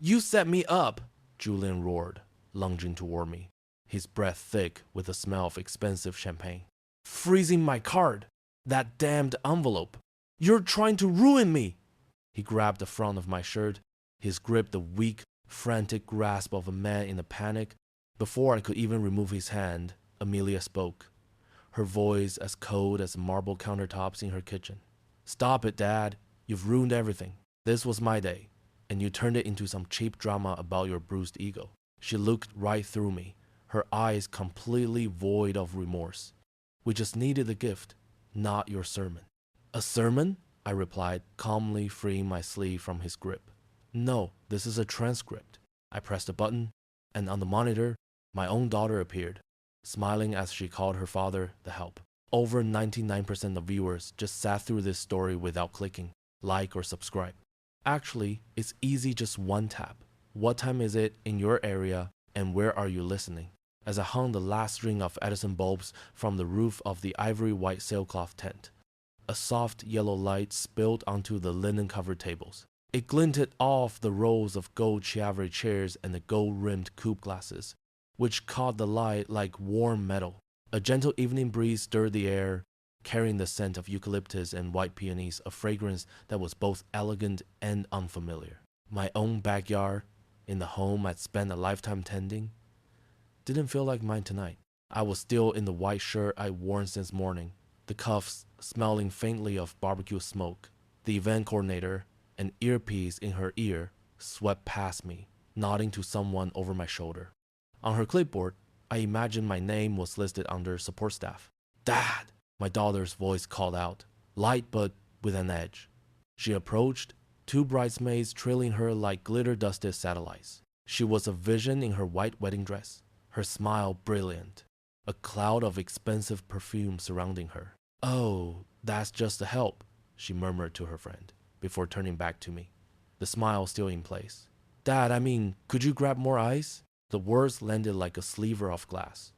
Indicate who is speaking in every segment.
Speaker 1: You set me up, Julian roared, lunging toward me, his breath thick with the smell of expensive champagne. Freezing my card! That damned envelope! You're trying to ruin me! He grabbed the front of my shirt, his grip the weak, frantic grasp of a man in a panic. Before I could even remove his hand, Amelia spoke, her voice as cold as the marble countertops in her kitchen. Stop it, Dad. You've ruined everything. This was my day, and you turned it into some cheap drama about your bruised ego. She looked right through me, her eyes completely void of remorse. We just needed the gift, not your sermon. A sermon? I replied, calmly freeing my sleeve from his grip. No, this is a transcript. I pressed a button, and on the monitor, my own daughter appeared, smiling as she called her father the help. Over 99% of viewers just sat through this story without clicking like or subscribe. Actually, it's easy, just one tap. What time is it in your area and where are you listening? As I hung the last string of Edison bulbs from the roof of the ivory white sailcloth tent, a soft yellow light spilled onto the linen-covered tables. It glinted off the rows of gold chivalry chairs and the gold-rimmed coupe glasses, which caught the light like warm metal. A gentle evening breeze stirred the air, carrying the scent of eucalyptus and white peonies, a fragrance that was both elegant and unfamiliar. My own backyard, in the home I'd spent a lifetime tending, didn't feel like mine tonight. I was still in the white shirt I'd worn since morning, the cuffs smelling faintly of barbecue smoke. The event coordinator, an earpiece in her ear, swept past me, nodding to someone over my shoulder. On her clipboard, I imagined my name was listed under support staff. Dad! My daughter's voice called out, light but with an edge. She approached, two bridesmaids trailing her like glitter-dusted satellites. She was a vision in her white wedding dress, her smile brilliant, a cloud of expensive perfume surrounding her. Oh, that's just the help, she murmured to her friend, before turning back to me, the smile still in place. Dad, could you grab more ice? The words landed like a sliver of glass.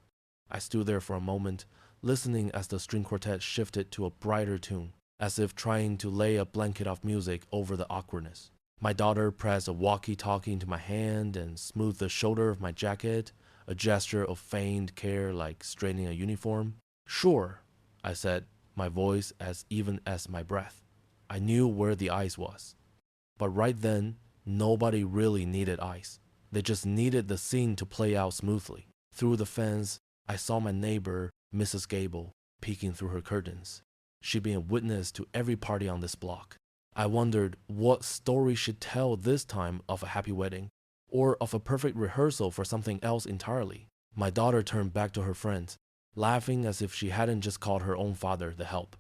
Speaker 1: I stood there for a moment, listening as the string quartet shifted to a brighter tune, as if trying to lay a blanket of music over the awkwardness. My daughter pressed a walkie-talkie into my hand and smoothed the shoulder of my jacket, a gesture of feigned care like straightening a uniform. Sure, I said, my voice as even as my breath. I knew where the ice was. But right then, nobody really needed ice. They just needed the scene to play out smoothly. Through the fence, I saw my neighbor, Mrs. Gable, peeking through her curtains. She'd been a witness to every party on this block. I wondered what story she'd tell this time, of a happy wedding, or of a perfect rehearsal for something else entirely. My daughter turned back to her friends, laughing as if she hadn't just called her own father the help.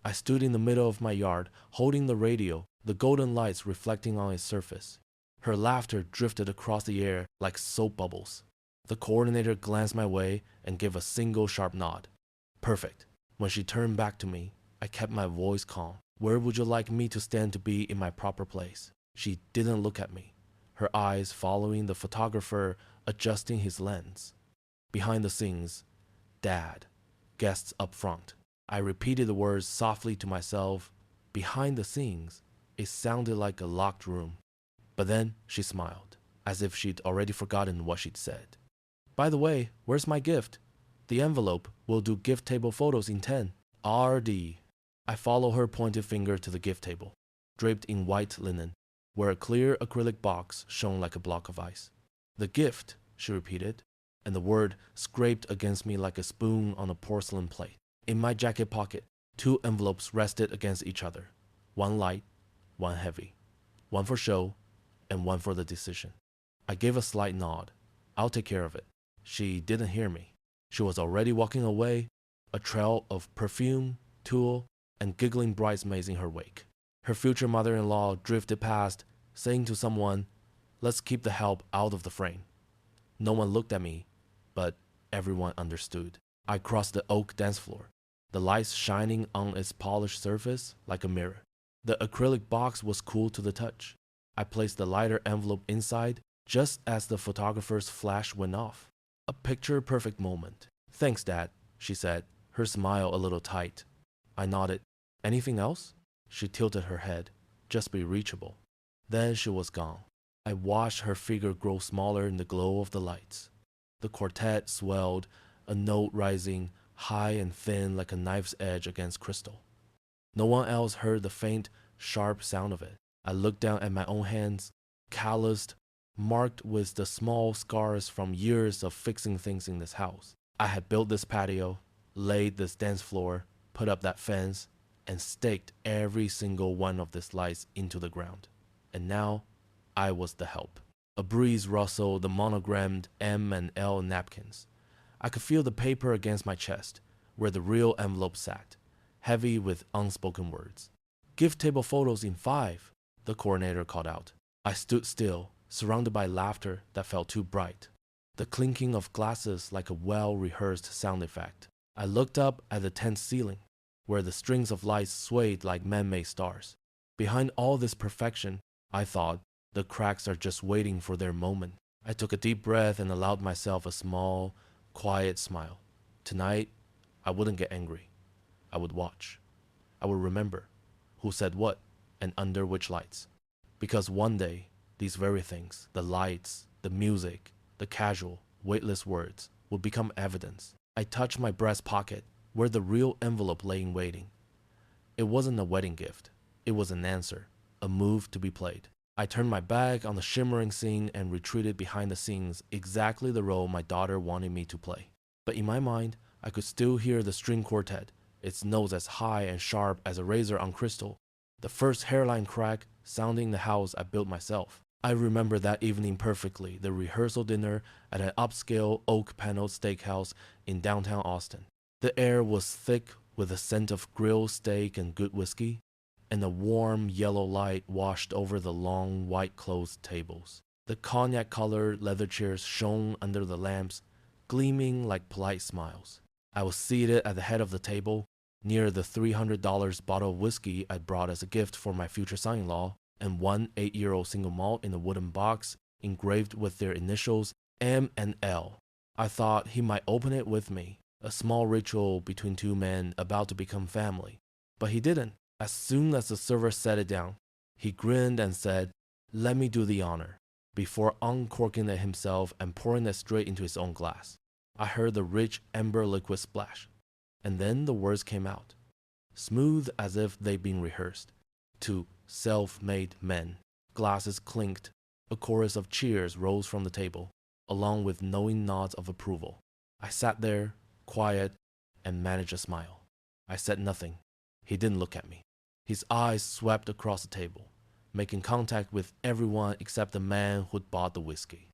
Speaker 1: I stood in the middle of my yard, holding the radio, the golden lights reflecting on its surface. Her laughter drifted across the air like soap bubbles. The coordinator glanced my way and gave a single sharp nod. Perfect. When she turned back to me, I kept my voice calm. Where would you like me to stand to be in my proper place? She didn't look at me, her eyes following the photographer adjusting his lens. Behind the scenes, Dad, guests up front. I repeated the words softly to myself. Behind the scenes, it sounded like a locked room. But then she smiled, as if she'd already forgotten what she'd said. By the way, where's my gift? The envelope. We'll do gift table photos in 10. RD. I followed her pointed finger to the gift table, draped in white linen, where a clear acrylic box shone like a block of ice. The gift, she repeated, and the word scraped against me like a spoon on a porcelain plate. In my jacket pocket, two envelopes rested against each other. One light, one heavy. One for show, and one for the decision. I gave a slight nod. I'll take care of it. She didn't hear me. She was already walking away, a trail of perfume, tulle, and giggling bridesmaids in her wake. Her future mother-in-law drifted past, saying to someone, "Let's keep the help out of the frame." No one looked at me, but everyone understood. I crossed the oak dance floor, the lights shining on its polished surface like a mirror. The acrylic box was cool to the touch. I placed the lighter envelope inside just as the photographer's flash went off. A picture-perfect moment. "Thanks, Dad," she said, her smile a little tight. I nodded. "Anything else?" She tilted her head. "Just be reachable." Then she was gone. I watched her figure grow smaller in the glow of the lights. The quartet swelled, a note rising high and thin like a knife's edge against crystal. No one else heard the faint, sharp sound of it. I looked down at my own hands, calloused, marked with the small scars from years of fixing things in this house. I had built this patio, laid this dance floor, put up that fence, and staked every single one of these lights into the ground. And now, I was the help. A breeze rustled the monogrammed M and L napkins. I could feel the paper against my chest, where the real envelope sat, heavy with unspoken words. Gift table photos in 5, the coordinator called out. I stood still, surrounded by laughter that felt too bright, the clinking of glasses like a well-rehearsed sound effect. I looked up at the tent ceiling, where the strings of lights swayed like man-made stars. Behind all this perfection, I thought, the cracks are just waiting for their moment. I took a deep breath and allowed myself a small, quiet smile. Tonight, I wouldn't get angry. I would watch. I would remember who said what and under which lights. Because one day, these very things, the lights, the music, the casual, weightless words, would become evidence. I touched my breast pocket, where the real envelope lay in waiting. It wasn't a wedding gift. It was an answer, a move to be played. I turned my back on the shimmering scene and retreated behind the scenes, exactly the role my daughter wanted me to play. But in my mind, I could still hear the string quartet, its notes as high and sharp as a razor on crystal, the first hairline crack sounding in the house I built myself. I remember that evening perfectly, the rehearsal dinner at an upscale oak-paneled steakhouse in downtown Austin. The air was thick with the scent of grilled steak and good whiskey, and a warm yellow light washed over the long, white-clothed tables. The cognac-colored leather chairs shone under the lamps, gleaming like polite smiles. I was seated at the head of the table, near the $300 bottle of whiskey I'd brought as a gift for my future son-in-law, and one 8-year-old single malt in a wooden box engraved with their initials M and L. I thought he might open it with me, a small ritual between two men about to become family. But he didn't. As soon as the server set it down, he grinned and said, "Let me do the honor," before uncorking it himself and pouring it straight into his own glass. I heard the rich amber liquid splash, and then the words came out, smooth as if they'd been rehearsed. To self-made men. Glasses clinked. A chorus of cheers rose from the table, along with knowing nods of approval. I sat there, quiet, and managed a smile. I said nothing. He didn't look at me. His eyes swept across the table, making contact with everyone except the man who'd bought the whiskey.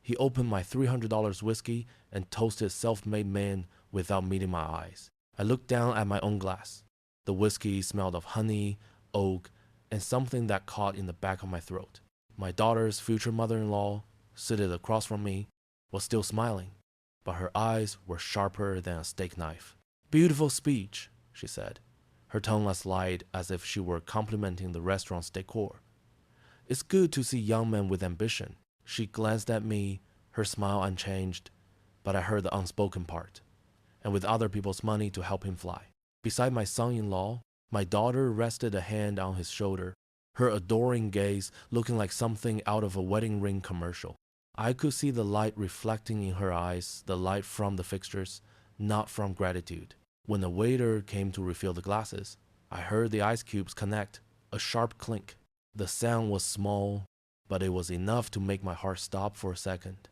Speaker 1: He opened my $300 whiskey and toasted self-made men without meeting my eyes. I looked down at my own glass. The whiskey smelled of honey, oak, and something that caught in the back of my throat. My daughter's future mother-in-law, seated across from me, was still smiling, but her eyes were sharper than a steak knife. "Beautiful speech," she said, her tone as light as if she were complimenting the restaurant's decor. "It's good to see young men with ambition." She glanced at me, her smile unchanged, but I heard the unspoken part. "And with other people's money to help him fly." Beside my son-in-law, my daughter rested a hand on his shoulder, her adoring gaze looking like something out of a wedding ring commercial. I could see the light reflecting in her eyes, the light from the fixtures, not from gratitude. When the waiter came to refill the glasses, I heard the ice cubes connect, a sharp clink. The sound was small, but it was enough to make my heart stop for a second.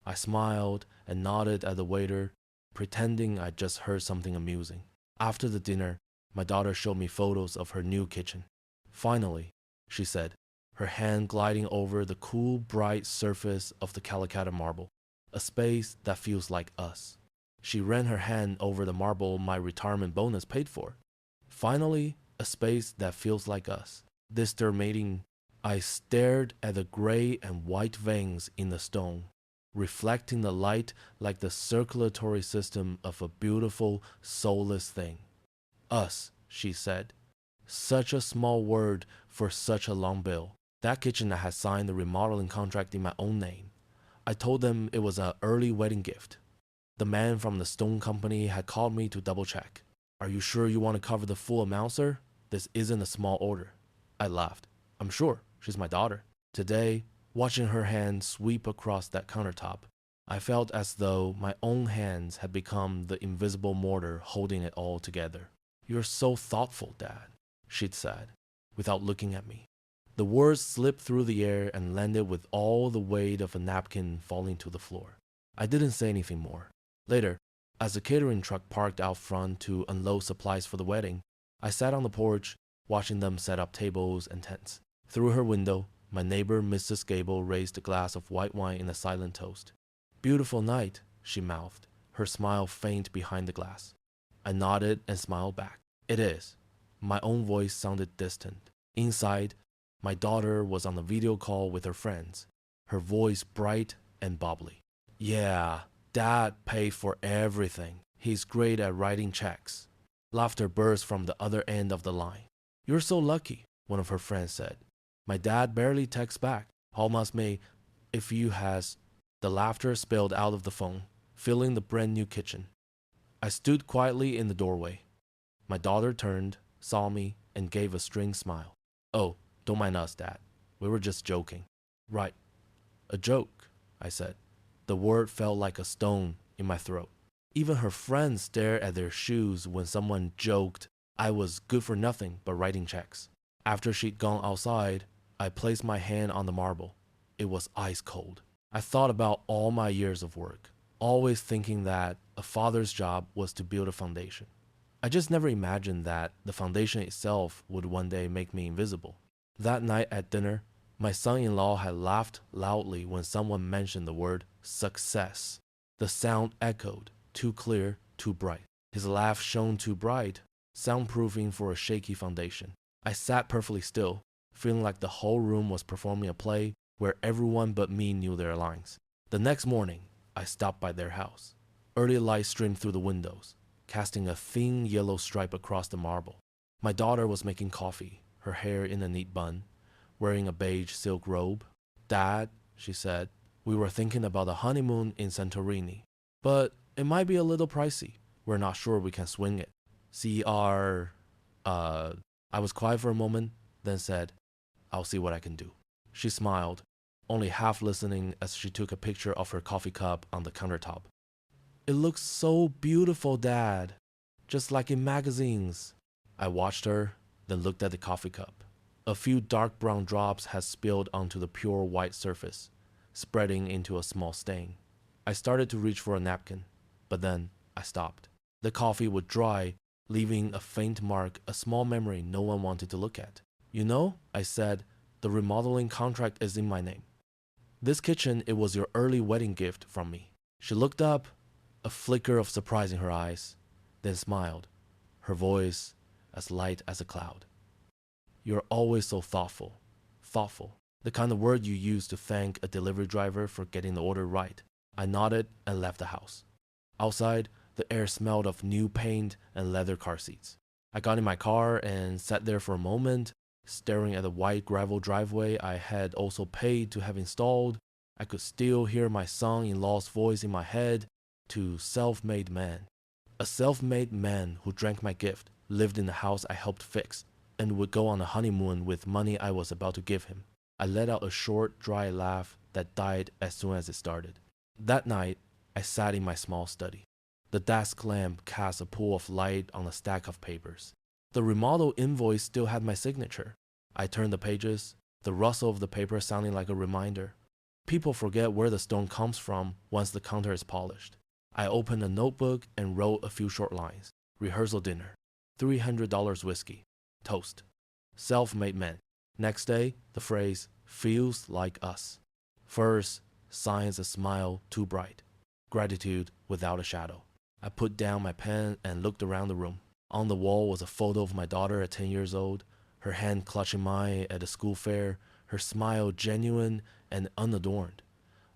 Speaker 1: I smiled and nodded at the waiter, pretending I'd just heard something amusing. After the dinner, my daughter showed me photos of her new kitchen. "Finally," she said, her hand gliding over the cool, bright surface of the Calicut marble, "a space that feels like us." She ran her hand over the marble my retirement bonus paid for. "Finally, a space that feels like us." This terminating, I stared at the gray and white veins in the stone, reflecting the light like the circulatory system of a beautiful, soulless thing. "Us," she said. Such a small word for such a long bill. That kitchen I had signed the remodeling contract in my own name. I told them it was an early wedding gift. The man from the stone company had called me to double-check. "Are you sure you want to cover the full amount, sir? This isn't a small order." I laughed. "I'm sure. She's my daughter." Today, Watching her hand sweep across that countertop, I felt as though my own hands had become the invisible mortar holding it all together. "You're so thoughtful, Dad," she'd said, without looking at me. The words slipped through the air and landed with all the weight of a napkin falling to the floor. I didn't say anything more. Later, as the catering truck parked out front to unload supplies for the wedding, I sat on the porch, watching them set up tables and tents. Through her window, my neighbor Mrs. Gable raised a glass of white wine in a silent toast. "Beautiful night," she mouthed, her smile faint behind the glass. I nodded and smiled back. "It is." My own voice sounded distant. Inside, my daughter was on a video call with her friends, her voice bright and bubbly. "Yeah, Dad paid for everything. He's great at writing checks." Laughter burst from the other end of the line. "You're so lucky," one of her friends said. "My dad barely texts back. Almost me if you has." The laughter spilled out of the phone, filling the brand new kitchen. I stood quietly in the doorway. My daughter turned, saw me, and gave a strained smile. "Oh, don't mind us, Dad. We were just joking." "Right. A joke," I said. The word felt like a stone in my throat. Even her friends stared at their shoes when someone joked I was good for nothing but writing checks. After she'd gone outside, I placed my hand on the marble. It was ice cold. I thought about all my years of work, always thinking that a father's job was to build a foundation. I just never imagined that the foundation itself would one day make me invisible. That night at dinner, my son-in-law had laughed loudly when someone mentioned the word success. The sound echoed, too clear, too bright. His laugh shone too bright, soundproofing for a shaky foundation. I sat perfectly still, feeling like the whole room was performing a play where everyone but me knew their lines. The next morning, I stopped by their house. Early light streamed through the windows, casting a thin yellow stripe across the marble. My daughter was making coffee, her hair in a neat bun, wearing a beige silk robe. "Dad," she said, "we were thinking about a honeymoon in Santorini, but it might be a little pricey. We're not sure we can swing it. I was quiet for a moment, then said, "I'll see what I can do." She smiled, only half listening as she took a picture of her coffee cup on the countertop. "It looks so beautiful, Dad, just like in magazines." I watched her, then looked at the coffee cup. A few dark brown drops had spilled onto the pure white surface, spreading into a small stain. I started to reach for a napkin, but then I stopped. The coffee would dry, leaving a faint mark, a small memory no one wanted to look at. "You know," I said, "the remodeling contract is in my name. This kitchen, it was your early wedding gift from me." She looked up, a flicker of surprise in her eyes, then smiled, her voice as light as a cloud. "You're always so thoughtful. Thoughtful. The kind of word you use to thank a delivery driver for getting the order right." I nodded and left the house. Outside, the air smelled of new paint and leather car seats. I got in my car and sat there for a moment, staring at the white gravel driveway I had also paid to have installed. I could still hear my son-in-law's voice in my head, to self-made man. A self-made man who drank my gift, lived in the house I helped fix, and would go on a honeymoon with money I was about to give him. I let out a short, dry laugh that died as soon as it started. That night, I sat in my small study. The desk lamp cast a pool of light on a stack of papers. The remodel invoice still had my signature. I turned the pages, the rustle of the paper sounding like a reminder. People forget where the stone comes from once the counter is polished. I opened a notebook and wrote a few short lines. Rehearsal dinner. $300 whiskey. Toast. Self-made man. Next day, the phrase, "feels like us." First, science a smile too bright. Gratitude without a shadow. I put down my pen and looked around the room. On the wall was a photo of my daughter at 10 years old, her hand clutching mine at a school fair, her smile genuine and unadorned.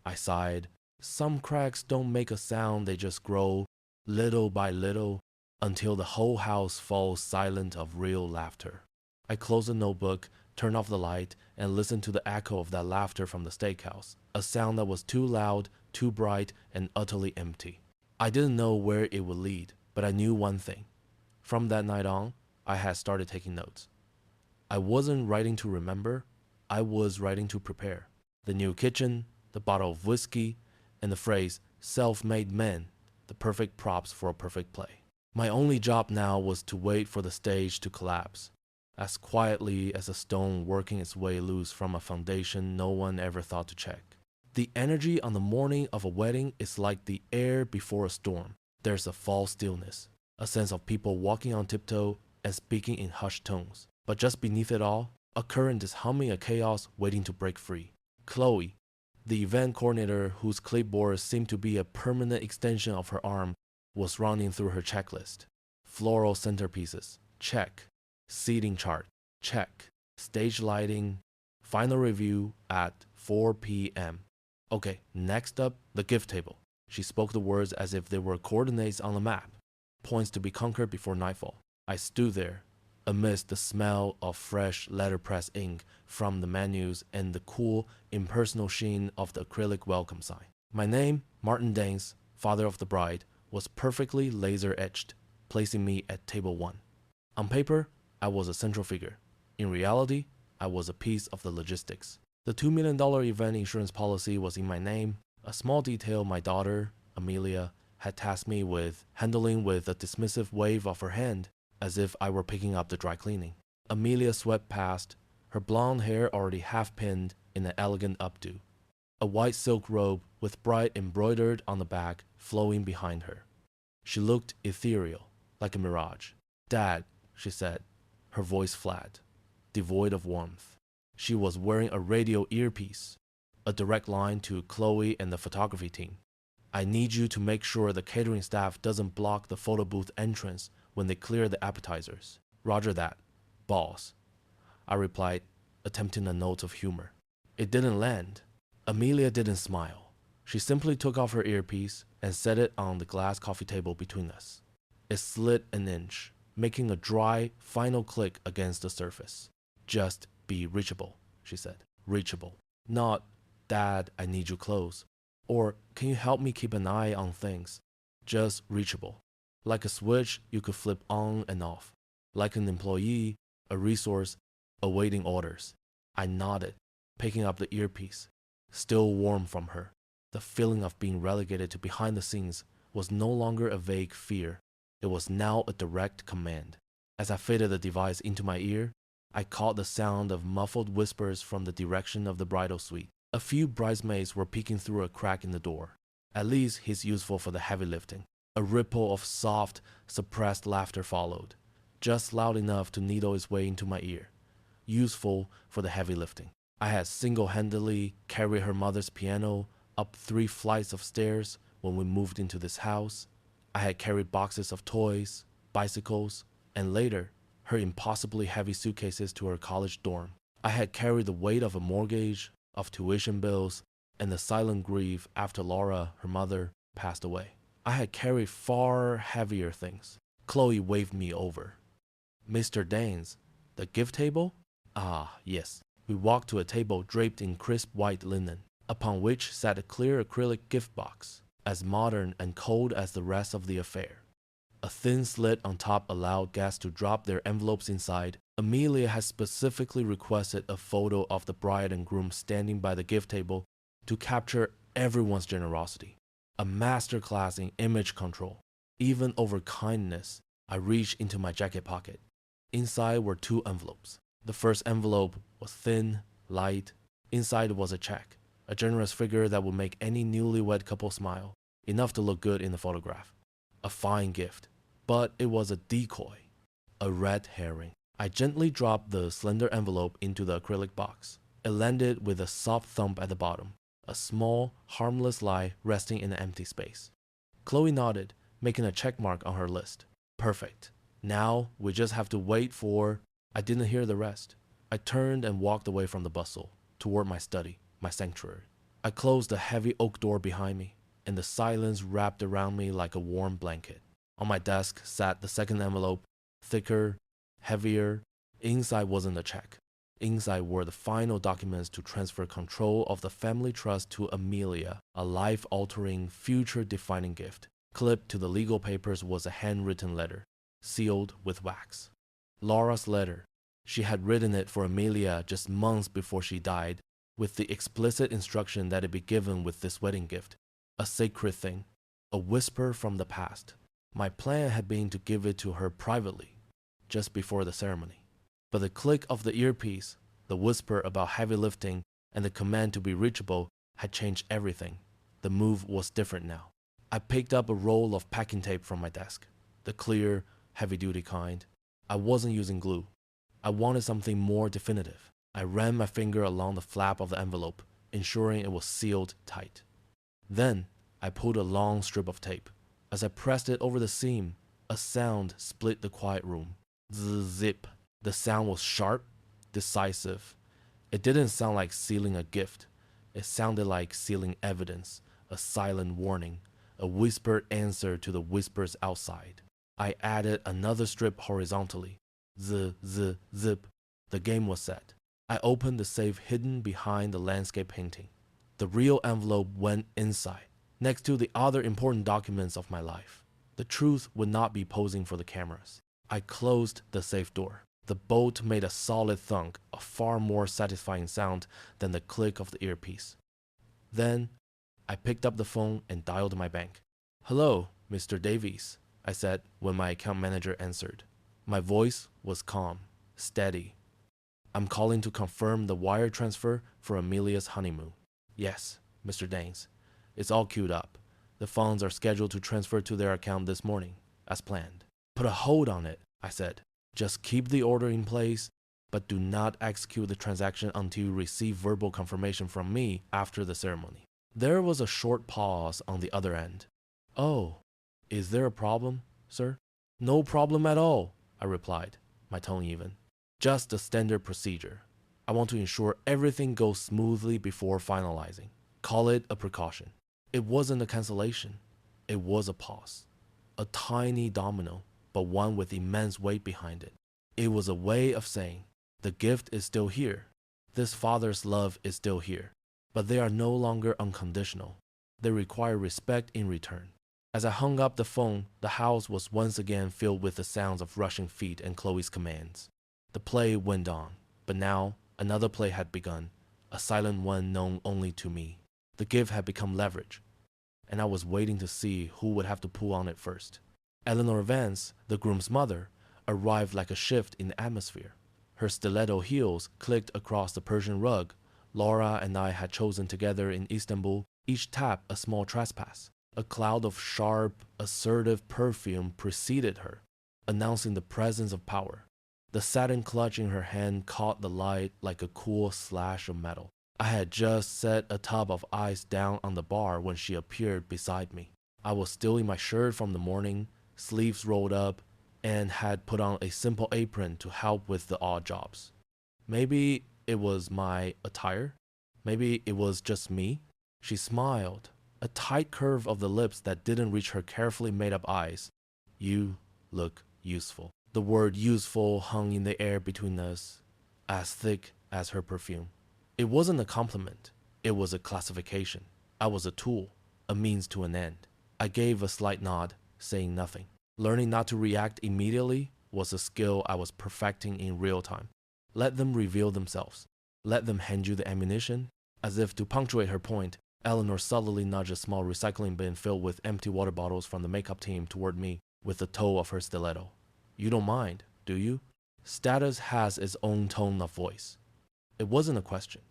Speaker 1: I sighed. Some cracks don't make a sound, they just grow, little by little, until the whole house falls silent of real laughter. I closed the notebook, turned off the light, and listened to the echo of that laughter from the steakhouse, a sound that was too loud, too bright, and utterly empty. I didn't know where it would lead, but I knew one thing. From that night on, I had started taking notes. I wasn't writing to remember, I was writing to prepare. The new kitchen, the bottle of whiskey, and the phrase self-made man, the perfect props for a perfect play. My only job now was to wait for the stage to collapse, as quietly as a stone working its way loose from a foundation no one ever thought to check. The energy on the morning of a wedding is like the air before a storm. There's a false stillness, a sense of people walking on tiptoe and speaking in hushed tones. But just beneath it all, a current is humming a chaos waiting to break free. Chloe, the event coordinator whose clipboard seemed to be a permanent extension of her arm, was running through her checklist. Floral centerpieces, check. Seating chart, check. Stage lighting, final review at 4 p.m. Okay, next up, the gift table. She spoke the words as if they were coordinates on a map, points to be conquered before nightfall. I stood there, amidst the smell of fresh letterpress ink from the menus and the cool, impersonal sheen of the acrylic welcome sign. My name, Martin Daines, father of the bride, was perfectly laser-etched, placing me at table 1. On paper, I was a central figure. In reality, I was a piece of the logistics. The $2 million event insurance policy was in my name, a small detail my daughter, Amelia, had tasked me with handling with a dismissive wave of her hand, as if I were picking up the dry cleaning. Amelia swept past, her blonde hair already half-pinned in an elegant updo, a white silk robe with bright embroidered on the back flowing behind her. She looked ethereal, like a mirage. "Dad," she said, her voice flat, devoid of warmth. She was wearing a radio earpiece, a direct line to Chloe and the photography team. "I need you to make sure the catering staff doesn't block the photo booth entrance when they clear the appetizers." "Roger that, boss," I replied, attempting a note of humor. It didn't land. Amelia didn't smile. She simply took off her earpiece and set it on the glass coffee table between us. It slid an inch, making a dry, final click against the surface. "Just be reachable," she said. "Reachable. Not, 'Dad, I need you close,' or 'Can you help me keep an eye on things?' Just reachable. Like a switch you could flip on and off. Like an employee, a resource, awaiting orders." I nodded, picking up the earpiece, still warm from her. The feeling of being relegated to behind the scenes was no longer a vague fear. It was now a direct command. As I fitted the device into my ear, I caught the sound of muffled whispers from the direction of the bridal suite. A few bridesmaids were peeking through a crack in the door. At least he's useful for the heavy lifting. A ripple of soft, suppressed laughter followed, just loud enough to needle its way into my ear. Useful for the heavy lifting. I had single-handedly carried her mother's piano up 3 flights of stairs when we moved into this house. I had carried boxes of toys, bicycles, and later, her impossibly heavy suitcases to her college dorm. I had carried the weight of a mortgage, of tuition bills, and the silent grief after Laura, her mother, passed away. I had carried far heavier things. Chloe waved me over. "Mr. Daines, the gift table?" "Ah, yes." We walked to a table draped in crisp white linen, upon which sat a clear acrylic gift box, as modern and cold as the rest of the affair. A thin slit on top allowed guests to drop their envelopes inside. Amelia had specifically requested a photo of the bride and groom standing by the gift table to capture everyone's generosity. A masterclass in image control. Even over kindness, I reached into my jacket pocket. Inside were 2 envelopes. The first envelope was thin, light. Inside was a check, a generous figure that would make any newlywed couple smile, enough to look good in the photograph. A fine gift, but it was a decoy, a red herring. I gently dropped the slender envelope into the acrylic box. It landed with a soft thump at the bottom, a small, harmless lie resting in an empty space. Chloe nodded, making a check mark on her list. "Perfect. Now we just have to wait for—" I didn't hear the rest. I turned and walked away from the bustle, toward my study, my sanctuary. I closed the heavy oak door behind me, and the silence wrapped around me like a warm blanket. On my desk sat the second envelope, thicker, heavier. Inside wasn't a check. Inside were the final documents to transfer control of the family trust to Amelia, a life-altering, future-defining gift. Clipped to the legal papers was a handwritten letter, sealed with wax. Laura's letter. She had written it for Amelia just months before she died, with the explicit instruction that it be given with this wedding gift, a sacred thing, a whisper from the past. My plan had been to give it to her privately, just before the ceremony. But the click of the earpiece, the whisper about heavy lifting, and the command to be reachable had changed everything. The move was different now. I picked up a roll of packing tape from my desk, the clear, heavy-duty kind. I wasn't using glue. I wanted something more definitive. I ran my finger along the flap of the envelope, ensuring it was sealed tight. Then, I pulled a long strip of tape. As I pressed it over the seam, a sound split the quiet room. Zip. The sound was sharp, decisive. It didn't sound like sealing a gift. It sounded like sealing evidence, a silent warning, a whispered answer to the whispers outside. I added another strip horizontally. Zip. The game was set. I opened the safe hidden behind the landscape painting. The real envelope went inside, next to the other important documents of my life. The truth would not be posing for the cameras. I closed the safe door. The bolt made a solid thunk, a far more satisfying sound than the click of the earpiece. Then, I picked up the phone and dialed my bank. "Hello, Mr. Davies," I said when my account manager answered. My voice was calm, steady. "I'm calling to confirm the wire transfer for Amelia's honeymoon." "Yes, Mr. Daines. It's all queued up. The funds are scheduled to transfer to their account this morning, as planned." "Put a hold on it," I said. "Just keep the order in place, but do not execute the transaction until you receive verbal confirmation from me after the ceremony." There was a short pause on the other end. "Oh, is there a problem, sir?" "No problem at all," I replied, my tone even. "Just a standard procedure. I want to ensure everything goes smoothly before finalizing. Call it a precaution." It wasn't a cancellation. It was a pause. A tiny domino, but one with immense weight behind it. It was a way of saying, the gift is still here. This father's love is still here. But they are no longer unconditional. They require respect in return. As I hung up the phone, the house was once again filled with the sounds of rushing feet and Chloe's commands. The play went on, but now another play had begun, a silent one known only to me. The gift had become leverage, and I was waiting to see who would have to pull on it first. Eleanor Vance, the groom's mother, arrived like a shift in the atmosphere. Her stiletto heels clicked across the Persian rug. Laura and I had chosen together in Istanbul, each tap a small trespass. A cloud of sharp, assertive perfume preceded her, announcing the presence of power. The satin clutch in her hand caught the light like a cool slash of metal. I had just set a tub of ice down on the bar when she appeared beside me. I was still in my shirt from the morning, sleeves rolled up, and had put on a simple apron to help with the odd jobs. Maybe it was my attire. Maybe it was just me. She smiled, a tight curve of the lips that didn't reach her carefully made-up eyes. "You look useful." The word useful hung in the air between us, as thick as her perfume. It wasn't a compliment. It was a classification. I was a tool, a means to an end. I gave a slight nod, saying nothing. Learning not to react immediately was a skill I was perfecting in real time. Let them reveal themselves. Let them hand you the ammunition. As if to punctuate her point, Eleanor subtly nudged a small recycling bin filled with empty water bottles from the makeup team toward me with the toe of her stiletto. "You don't mind, do you?" Status has its own tone of voice. It wasn't a question.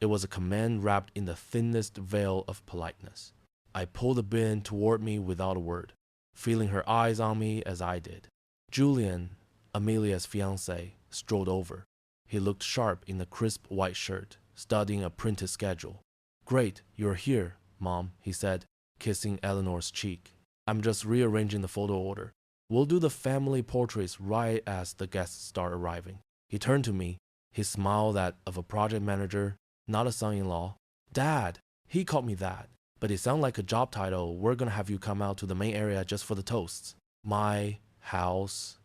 Speaker 1: It was a command wrapped in the thinnest veil of politeness. I pulled the bin toward me without a word, feeling her eyes on me as I did. Julian, Amelia's fiancé, strolled over. He looked sharp in a crisp white shirt, studying a printed schedule. "Great, you're here, Mom," he said, kissing Eleanor's cheek. "I'm just rearranging the photo order. We'll do the family portraits right as the guests start arriving." He turned to me, his smile that of a project manager, not a son-in-law. "Dad," he called me that, but it sounded like a job title. "We're gonna have you come out to the main area just for the toasts." My house,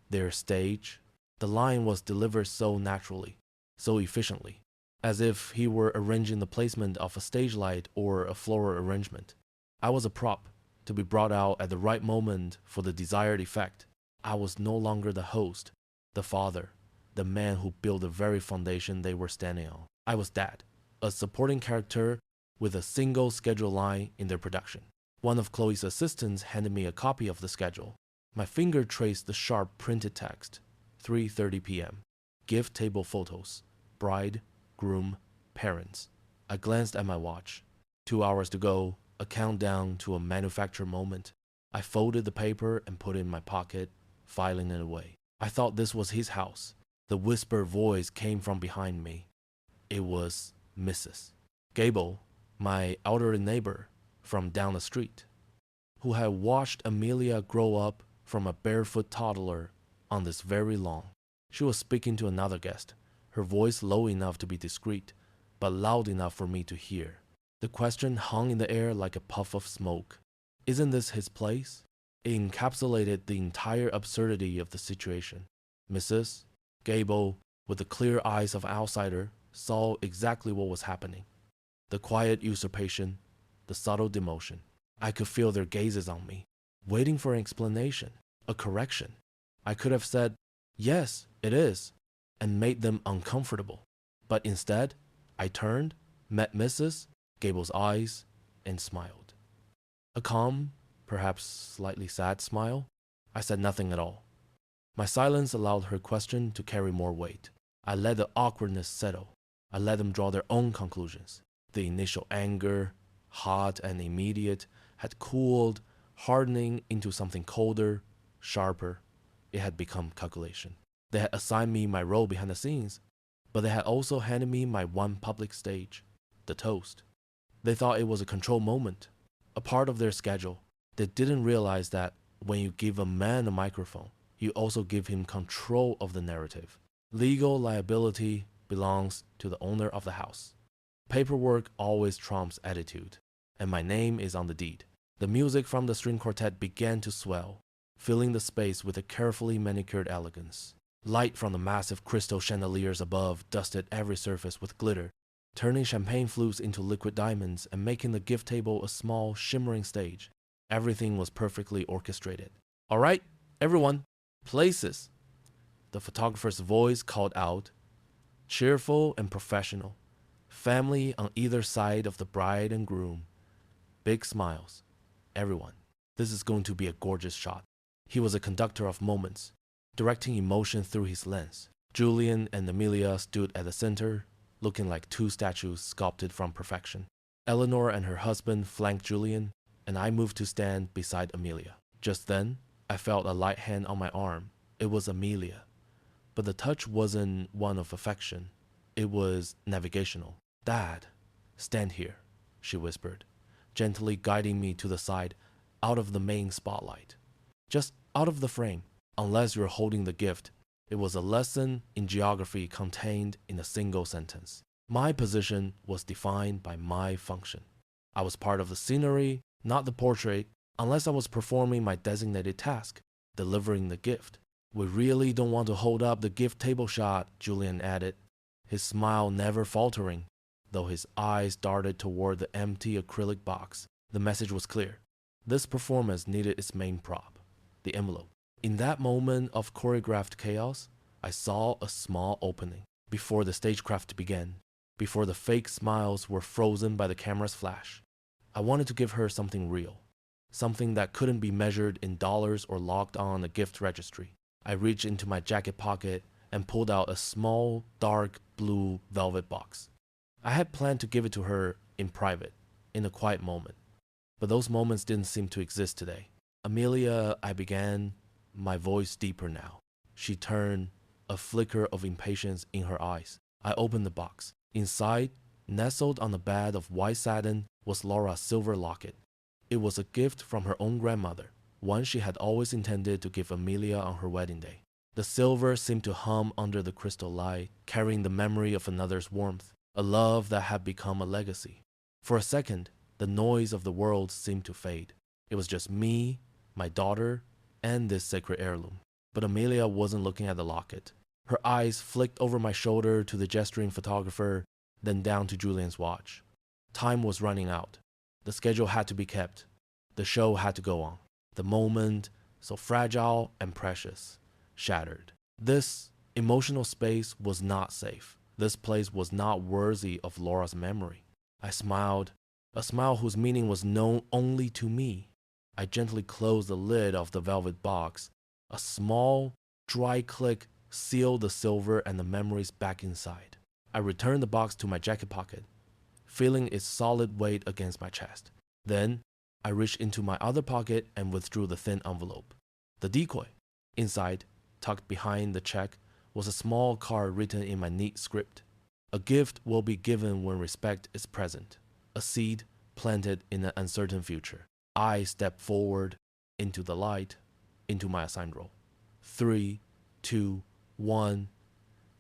Speaker 1: their stage. The line was delivered so naturally, so efficiently, as if he were arranging the placement of a stage light or a floral arrangement. I was a prop, to be brought out at the right moment for the desired effect. I was no longer the host, the father, the man who built the very foundation they were standing on. I was Dad, a supporting character with a single schedule line in their production. One of Chloe's assistants handed me a copy of the schedule. My finger traced the sharp printed text. 3:30 p.m. Gift table photos. Bride, groom, parents. I glanced at my watch. 2 hours to go, a countdown to a manufactured moment. I folded the paper and put it in my pocket, filing it away. I thought this was his house. The whispered voice came from behind me. It was Mrs. Gable, my elderly neighbor from down the street, who had watched Amelia grow up from a barefoot toddler on this very lawn. She was speaking to another guest, her voice low enough to be discreet, but loud enough for me to hear. The question hung in the air like a puff of smoke. Isn't this his place? It encapsulated the entire absurdity of the situation. Mrs. Gable, with the clear eyes of an outsider, saw exactly what was happening. The quiet usurpation, the subtle demotion. I could feel their gazes on me, waiting for an explanation, a correction. I could have said, "Yes, it is," and made them uncomfortable. But instead, I turned, met Mrs. Gable's eyes, and smiled. A calm, perhaps slightly sad smile. I said nothing at all. My silence allowed her question to carry more weight. I let the awkwardness settle. I let them draw their own conclusions. The initial anger, hot and immediate, had cooled, hardening into something colder, sharper. It had become calculation. They had assigned me my role behind the scenes, but they had also handed me my one public stage, the toast. They thought it was a control moment, a part of their schedule. They didn't realize that when you give a man a microphone, you also give him control of the narrative. Legal liability belongs to the owner of the house. Paperwork always trumps attitude, and my name is on the deed. The music from the string quartet began to swell, filling the space with a carefully manicured elegance. Light from the massive crystal chandeliers above dusted every surface with glitter, turning champagne flutes into liquid diamonds and making the gift table a small, shimmering stage. Everything was perfectly orchestrated. "All right, everyone, places," the photographer's voice called out, cheerful and professional. Family on either side of the bride and groom. Big smiles. Everyone. This is going to be a gorgeous shot. He was a conductor of moments, directing emotion through his lens. Julian and Amelia stood at the center, looking like two statues sculpted from perfection. Eleanor and her husband flanked Julian, and I moved to stand beside Amelia. Just then, I felt a light hand on my arm. It was Amelia. But the touch wasn't one of affection. It was navigational. "Dad, stand here," she whispered, gently guiding me to the side, out of the main spotlight. Just out of the frame, unless you're holding the gift. It was a lesson in geography contained in a single sentence. My position was defined by my function. I was part of the scenery, not the portrait, unless I was performing my designated task, delivering the gift. "We really don't want to hold up the gift table shot," Julian added, his smile never faltering, though his eyes darted toward the empty acrylic box. The message was clear. This performance needed its main prop, the envelope. In that moment of choreographed chaos, I saw a small opening. Before the stagecraft began, before the fake smiles were frozen by the camera's flash, I wanted to give her something real, something that couldn't be measured in dollars or logged on a gift registry. I reached into my jacket pocket and pulled out a small, dark blue velvet box. I had planned to give it to her in private, in a quiet moment. But those moments didn't seem to exist today. "Amelia," I began, my voice deeper now. She turned, a flicker of impatience in her eyes. I opened the box. Inside, nestled on a bed of white satin, was Laura's silver locket. It was a gift from her own grandmother, one she had always intended to give Amelia on her wedding day. The silver seemed to hum under the crystal light, carrying the memory of another's warmth, a love that had become a legacy. For a second, the noise of the world seemed to fade. It was just me, my daughter, and this sacred heirloom. But Amelia wasn't looking at the locket. Her eyes flicked over my shoulder to the gesturing photographer, then down to Julian's watch. Time was running out. The schedule had to be kept. The show had to go on. The moment, so fragile and precious, shattered. This emotional space was not safe. This place was not worthy of Laura's memory. I smiled, a smile whose meaning was known only to me. I gently closed the lid of the velvet box. A small, dry click sealed the silver and the memories back inside. I returned the box to my jacket pocket, feeling its solid weight against my chest. Then, I reached into my other pocket and withdrew the thin envelope. The decoy. Inside, tucked behind the check, was a small card written in my neat script. A gift will be given when respect is present. A seed planted in an uncertain future. I stepped forward into the light, into my assigned role. 3, 2, 1.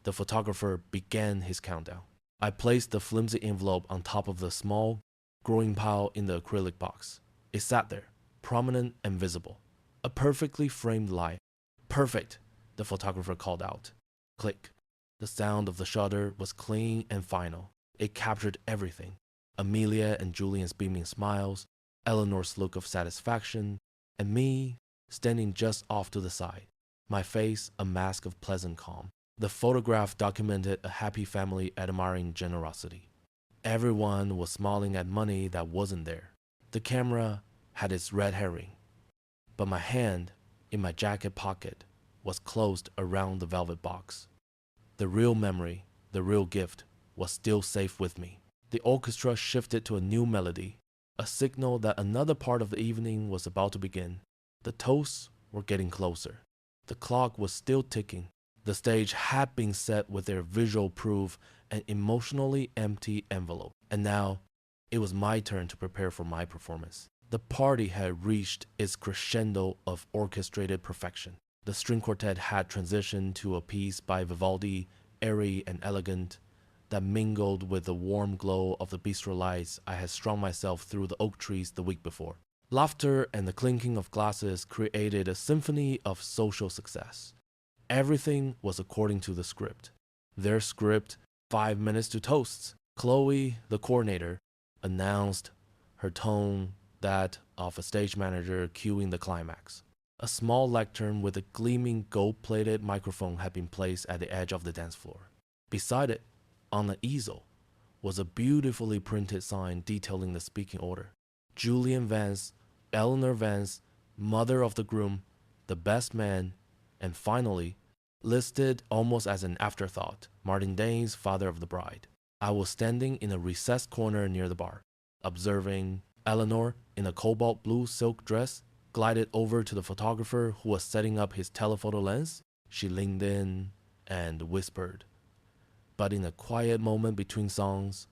Speaker 1: The photographer began his countdown. I placed the flimsy envelope on top of the small, growing pile in the acrylic box. It sat there, prominent and visible. A perfectly framed lie. Perfect, the photographer called out. Click. The sound of the shutter was clean and final. It captured everything. Amelia and Julian's beaming smiles, Eleanor's look of satisfaction, and me standing just off to the side, my face a mask of pleasant calm. The photograph documented a happy family admiring generosity. Everyone was smiling at money that wasn't there. The camera had its red herring, but my hand in my jacket pocket was closed around the velvet box. The real memory, the real gift, was still safe with me. The orchestra shifted to a new melody, a signal that another part of the evening was about to begin. The toasts were getting closer. The clock was still ticking. The stage had been set with their visual proof and emotionally empty envelope. And now, it was my turn to prepare for my performance. The party had reached its crescendo of orchestrated perfection. The string quartet had transitioned to a piece by Vivaldi, airy and elegant, that mingled with the warm glow of the bistro lights I had strung myself through the oak trees the week before. Laughter and the clinking of glasses created a symphony of social success. Everything was according to the script. Their script, 5 minutes to toasts. Chloe, the coordinator, announced, her tone that of a stage manager cueing the climax. A small lectern with a gleaming gold-plated microphone had been placed at the edge of the dance floor. Beside it, on an easel, was a beautifully printed sign detailing the speaking order. Julian Vance, Eleanor Vance, mother of the groom, the best man, and finally, listed almost as an afterthought, Martin Danes, father of the bride. I was standing in a recessed corner near the bar, observing Eleanor, in a cobalt blue silk dress, glided over to the photographer who was setting up his telephoto lens. She leaned in and whispered. But in a quiet moment between songs,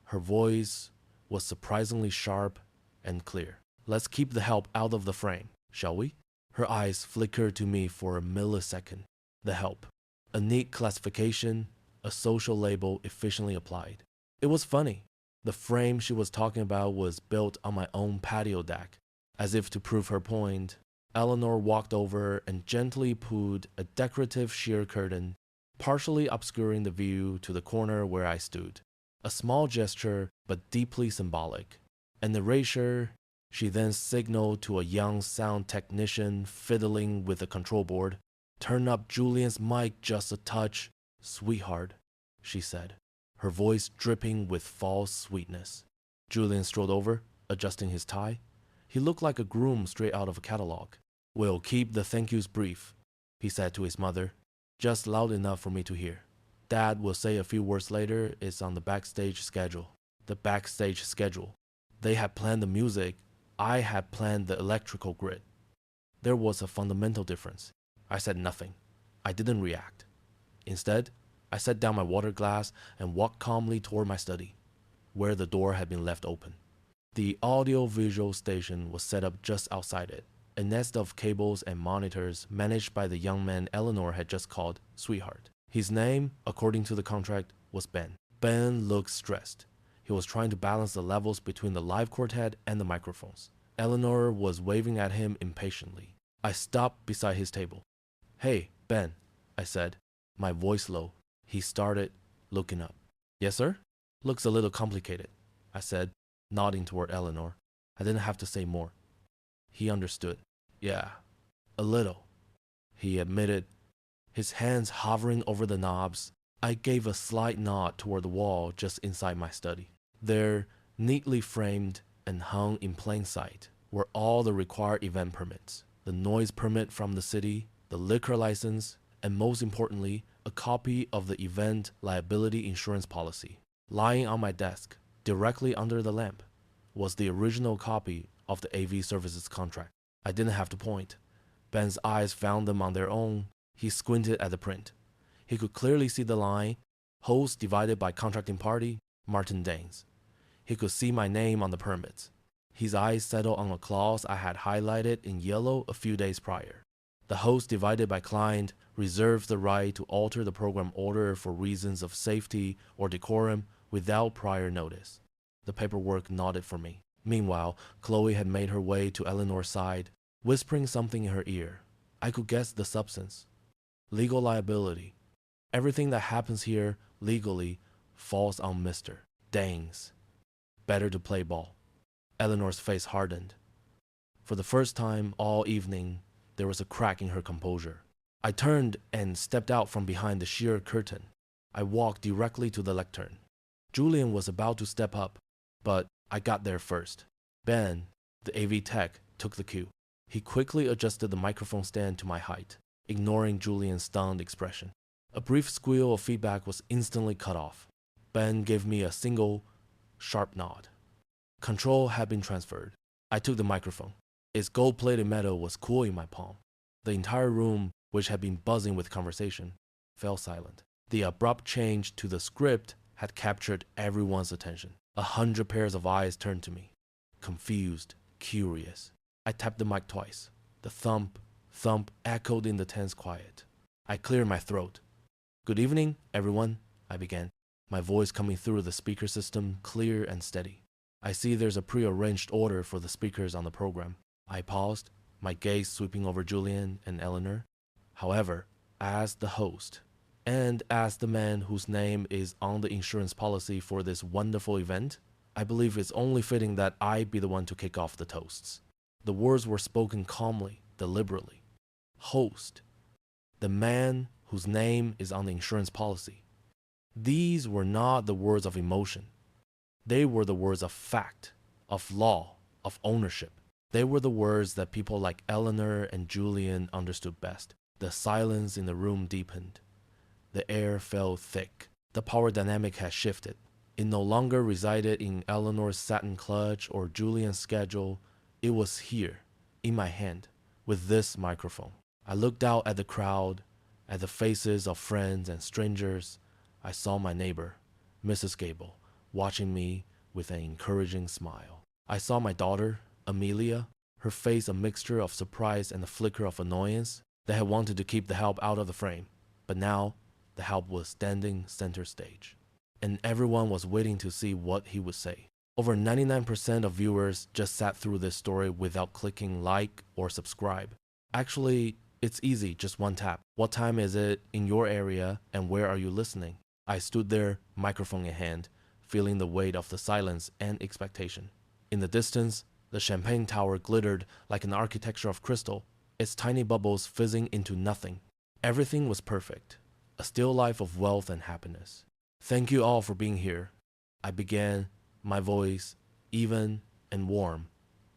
Speaker 1: her voice was surprisingly sharp and clear. Let's keep the help out of the frame, shall we? Her eyes flickered to me for a millisecond. The help. A neat classification, a social label efficiently applied. It was funny. The frame she was talking about was built on my own patio deck. As if to prove her point, Eleanor walked over and gently pulled a decorative sheer curtain, partially obscuring the view to the corner where I stood. A small gesture, but deeply symbolic. An erasure, she then signaled to a young sound technician fiddling with the control board. Turn up Julian's mic just a touch, sweetheart, she said, her voice dripping with false sweetness. Julian strolled over, adjusting his tie. He looked like a groom straight out of a catalog. We'll keep the thank yous brief, he said to his mother, just loud enough for me to hear. Dad will say a few words later. It's on the backstage schedule. The backstage schedule. They had planned the music. I had planned the electrical grid. There was a fundamental difference. I said nothing. I didn't react. Instead, I set down my water glass and walked calmly toward my study, where the door had been left open. The audio-visual station was set up just outside it, a nest of cables and monitors managed by the young man Eleanor had just called Sweetheart. His name, according to the contract, was Ben. Ben looked stressed. He was trying to balance the levels between the live quartet and the microphones. Eleanor was waving at him impatiently. I stopped beside his table. Hey, Ben, I said, my voice low. He started, looking up. Yes, sir? Looks a little complicated, I said, nodding toward Eleanor. I didn't have to say more. He understood. Yeah, a little, he admitted, his hands hovering over the knobs, I gave a slight nod toward the wall just inside my study. There, neatly framed and hung in plain sight, were all the required event permits, the noise permit from the city, the liquor license, and most importantly, a copy of the event liability insurance policy. Lying on my desk, directly under the lamp, was the original copy of the AV services contract. I didn't have to point. Ben's eyes found them on their own. He squinted at the print. He could clearly see the line, host divided by contracting party, Martin Daines. He could see my name on the permits. His eyes settled on a clause I had highlighted in yellow a few days prior. The host divided by client reserves the right to alter the program order for reasons of safety or decorum without prior notice. The paperwork nodded for me. Meanwhile, Chloe had made her way to Eleanor's side, whispering something in her ear. I could guess the substance. Legal liability. Everything that happens here, legally, falls on Mr. Daines. Better to play ball. Eleanor's face hardened. For the first time all evening, there was a crack in her composure. I turned and stepped out from behind the sheer curtain. I walked directly to the lectern. Julian was about to step up, but I got there first. Ben, the AV tech, took the cue. He quickly adjusted the microphone stand to my height, ignoring Julian's stunned expression. A brief squeal of feedback was instantly cut off. Ben gave me a single, sharp nod. Control had been transferred. I took the microphone. Its gold-plated metal was cool in my palm. The entire room, which had been buzzing with conversation, fell silent. The abrupt change to the script had captured everyone's attention. 100 pairs of eyes turned to me, confused, curious. I tapped the mic twice. The thump echoed in the tense quiet. I cleared my throat. "Good evening, everyone," I began, my voice coming through the speaker system clear and steady. "I see there's a prearranged order for the speakers on the program." I paused, my gaze sweeping over Julian and Eleanor. However, as the host, and as the man whose name is on the insurance policy for this wonderful event, I believe it's only fitting that I be the one to kick off the toasts. The words were spoken calmly, deliberately. Host, the man whose name is on the insurance policy. These were not the words of emotion. They were the words of fact, of law, of ownership. They were the words that people like Eleanor and Julian understood best. The silence in the room deepened. The air felt thick. The power dynamic had shifted. It no longer resided in Eleanor's satin clutch or Julian's schedule. It was here, in my hand, with this microphone. I looked out at the crowd, at the faces of friends and strangers. I saw my neighbor, Mrs. Gable, watching me with an encouraging smile. I saw my daughter, Amelia, her face a mixture of surprise and a flicker of annoyance. They had wanted to keep the help out of the frame, but now the help was standing center stage. And everyone was waiting to see what he would say. Over 99% of viewers just sat through this story without clicking like or subscribe. Actually, it's easy, just one tap. What time is it in your area and where are you listening? I stood there, microphone in hand, feeling the weight of the silence and expectation. In the distance, the champagne tower glittered like an architecture of crystal, its tiny bubbles fizzing into nothing. Everything was perfect, a still life of wealth and happiness. Thank you all for being here. I began, my voice, even and warm,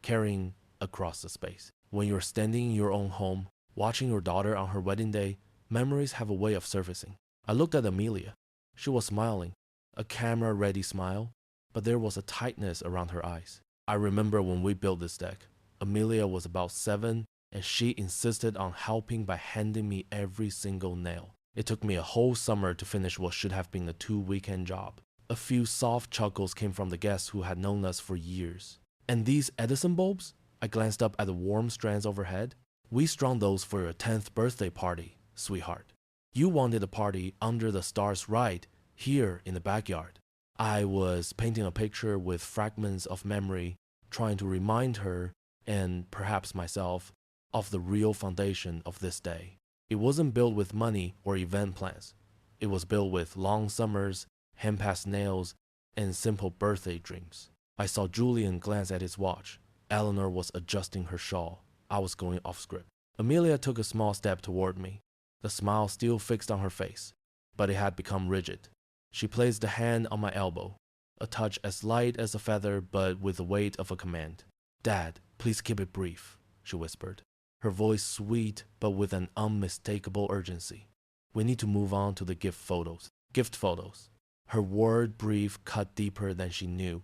Speaker 1: carrying across the space. When you're standing in your own home, watching your daughter on her wedding day, memories have a way of surfacing. I looked at Amelia. She was smiling, a camera-ready smile, but there was a tightness around her eyes. I remember when we built this deck. Amelia was about 7, and she insisted on helping by handing me every single nail. It took me a whole summer to finish what should have been a 2-weekend job. A few soft chuckles came from the guests who had known us for years. And these Edison bulbs? I glanced up at the warm strands overhead. We strung those for your 10th birthday party, sweetheart. You wanted a party under the stars right here in the backyard. I was painting a picture with fragments of memory, trying to remind her, and perhaps myself, of the real foundation of this day. It wasn't built with money or event plans. It was built with long summers, hand-passed nails, and simple birthday dreams. I saw Julian glance at his watch. Eleanor was adjusting her shawl. I was going off script. Amelia took a small step toward me, the smile still fixed on her face. but it had become rigid. She placed a hand on my elbow, a touch as light as a feather but with the weight of a command. "Dad, please keep it brief," she whispered, her voice sweet but with an unmistakable urgency. "We need to move on to the gift photos. Gift photos." Her word brief cut deeper than she knew.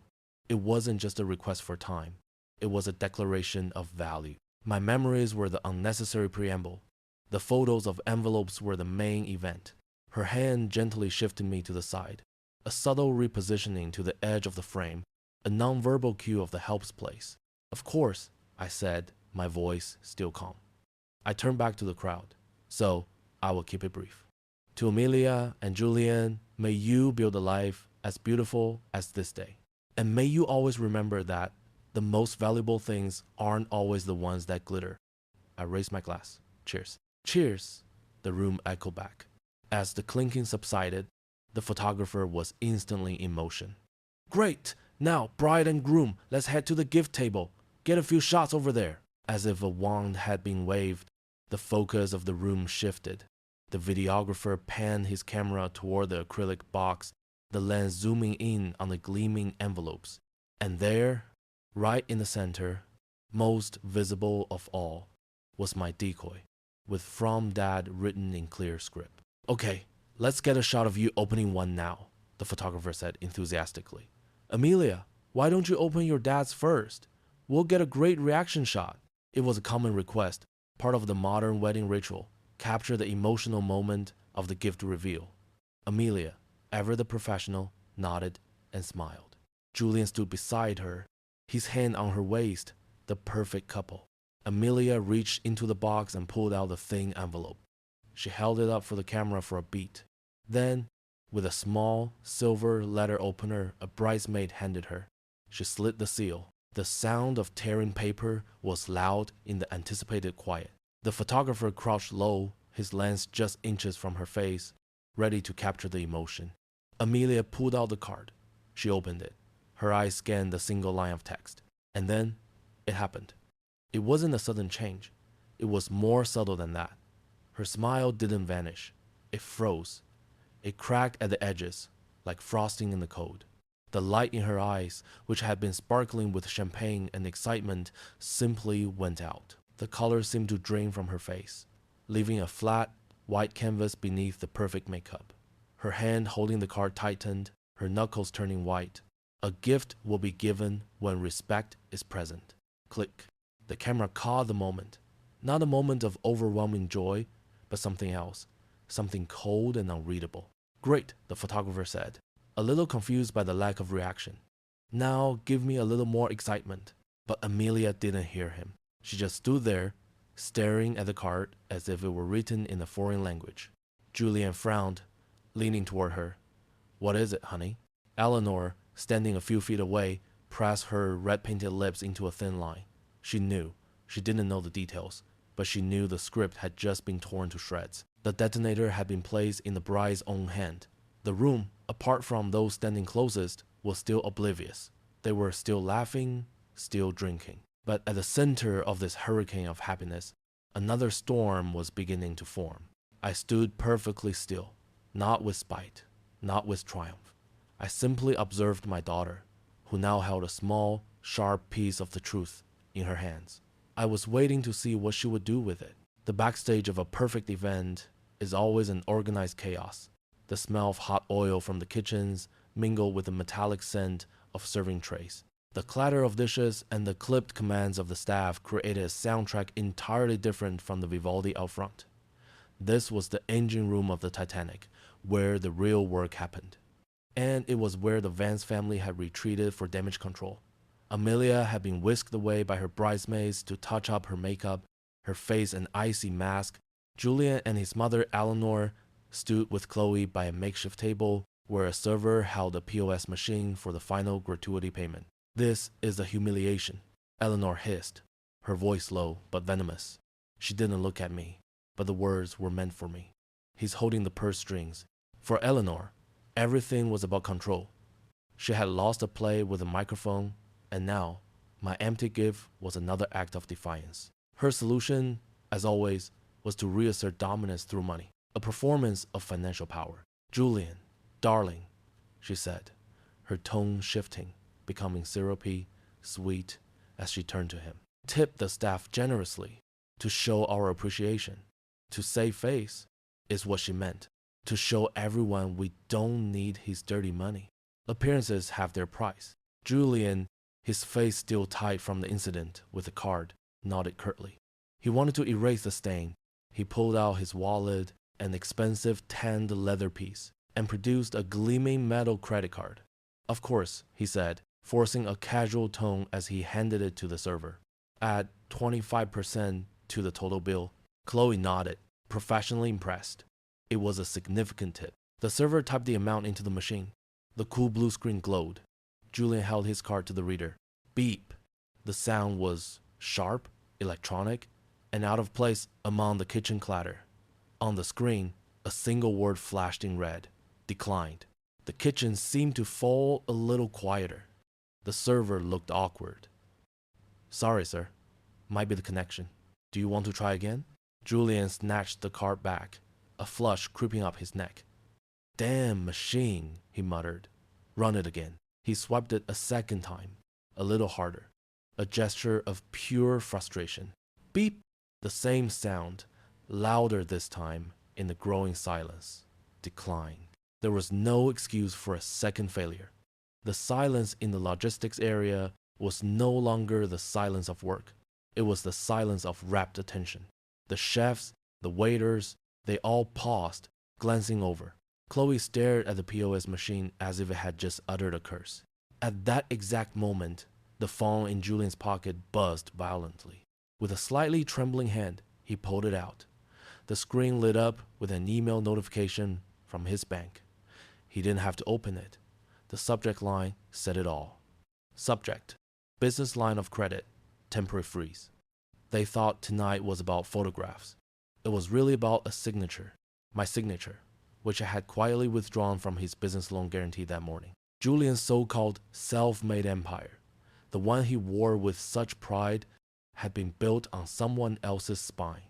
Speaker 1: It wasn't just a request for time. It was a declaration of value. My memories were the unnecessary preamble. The photos of envelopes were the main event. Her hand gently shifted me to the side, a subtle repositioning to the edge of the frame, a nonverbal cue of the help's place. "Of course," I said, my voice still calm. I turned back to the crowd, so I will keep it brief. "To Amelia and Julian, may you build a life as beautiful as this day. And may you always remember that the most valuable things aren't always the ones that glitter." I raised my glass. "Cheers." "Cheers," the room echoed back. As the clinking subsided, the photographer was instantly in motion. "Great! Now, bride and groom, let's head to the gift table. Get a few shots over there." As if a wand had been waved, the focus of the room shifted. The videographer panned his camera toward the acrylic box, the lens zooming in on the gleaming envelopes. And there, right in the center, most visible of all, was my decoy, with "From Dad" written in clear script. "Okay, let's get a shot of you opening one now," the photographer said enthusiastically. "Amelia, why don't you open your dad's first? We'll get a great reaction shot." It was a common request, part of the modern wedding ritual, capture the emotional moment of the gift reveal. Amelia, ever the professional, nodded and smiled. Julian stood beside her, his hand on her waist, the perfect couple. Amelia reached into the box and pulled out the thin envelope. She held it up for the camera for a beat. Then, with a small, silver letter opener a bridesmaid handed her, she slit the seal. The sound of tearing paper was loud in the anticipated quiet. The photographer crouched low, his lens just inches from her face, ready to capture the emotion. Amelia pulled out the card. She opened it. Her eyes scanned the single line of text. And then, it happened. It wasn't a sudden change. It was more subtle than that. Her smile didn't vanish. It froze. It cracked at the edges, like frosting in the cold. The light in her eyes, which had been sparkling with champagne and excitement, simply went out. The color seemed to drain from her face, leaving a flat, white canvas beneath the perfect makeup. Her hand holding the card tightened, her knuckles turning white. A gift will be given when respect is present. Click. The camera caught the moment. Not a moment of overwhelming joy, but something else. Something cold and unreadable. "Great," the photographer said, a little confused by the lack of reaction. "Now give me a little more excitement." But Amelia didn't hear him. She just stood there, staring at the card as if it were written in a foreign language. Julian frowned, leaning toward her. "What is it, honey?" Eleanor, standing a few feet away, pressed her red-painted lips into a thin line. She knew. She didn't know the details, but she knew the script had just been torn to shreds. The detonator had been placed in the bride's own hand. The room, apart from those standing closest, was still oblivious. They were still laughing, still drinking. But at the center of this hurricane of happiness, another storm was beginning to form. I stood perfectly still, not with spite, not with triumph. I simply observed my daughter, who now held a small, sharp piece of the truth in her hands. I was waiting to see what she would do with it. The backstage of a perfect event is always an organized chaos. The smell of hot oil from the kitchens mingled with the metallic scent of serving trays. The clatter of dishes and the clipped commands of the staff created a soundtrack entirely different from the Vivaldi out front. This was the engine room of the Titanic, where the real work happened. And it was where the Vance family had retreated for damage control. Amelia had been whisked away by her bridesmaids to touch up her makeup, her face an icy mask. Julian and his mother Eleanor stood with Chloe by a makeshift table where a server held a POS machine for the final gratuity payment. "This is the humiliation," Eleanor hissed, her voice low but venomous. She didn't look at me, but the words were meant for me. He's holding the purse strings. For Eleanor, everything was about control. She had lost a play with a microphone, and now my empty gift was another act of defiance. Her solution, as always, was to reassert dominance through money, a performance of financial power. "Julian, darling," she said, her tone shifting, becoming syrupy, sweet, as she turned to him. "Tip the staff generously to show our appreciation. To save face is what she meant. To show everyone we don't need his dirty money. Appearances have their price." Julian, his face still tight from the incident with the card, nodded curtly. He wanted to erase the stain. He pulled out his wallet, an expensive tanned leather piece, and produced a gleaming metal credit card. "Of course," he said, forcing a casual tone as he handed it to the server. "Add 25% to the total bill." Chloe nodded, professionally impressed. It was a significant tip. The server typed the amount into the machine. The cool blue screen glowed. Julian held his card to the reader. Beep. The sound was sharp, electronic, and out of place among the kitchen clatter. On the screen, a single word flashed in red. Declined. The kitchen seemed to fall a little quieter. The server looked awkward. "Sorry, sir. Might be the connection. Do you want to try again?" Julian snatched the card back, a flush creeping up his neck. "Damn machine," he muttered. "Run it again." He swiped it a second time, a little harder, a gesture of pure frustration. Beep! The same sound, louder this time, in the growing silence. Decline. There was no excuse for a second failure. The silence in the logistics area was no longer the silence of work. It was the silence of rapt attention. The chefs, the waiters, they all paused, glancing over. Chloe stared at the POS machine as if it had just uttered a curse. At that exact moment, the phone in Julian's pocket buzzed violently. With a slightly trembling hand, he pulled it out. The screen lit up with an email notification from his bank. He didn't have to open it. The subject line said it all. Subject: business line of credit, temporary freeze. They thought tonight was about photographs. It was really about a signature, my signature, which I had quietly withdrawn from his business loan guarantee that morning. Julian's so-called self-made empire, the one he wore with such pride, had been built on someone else's spine.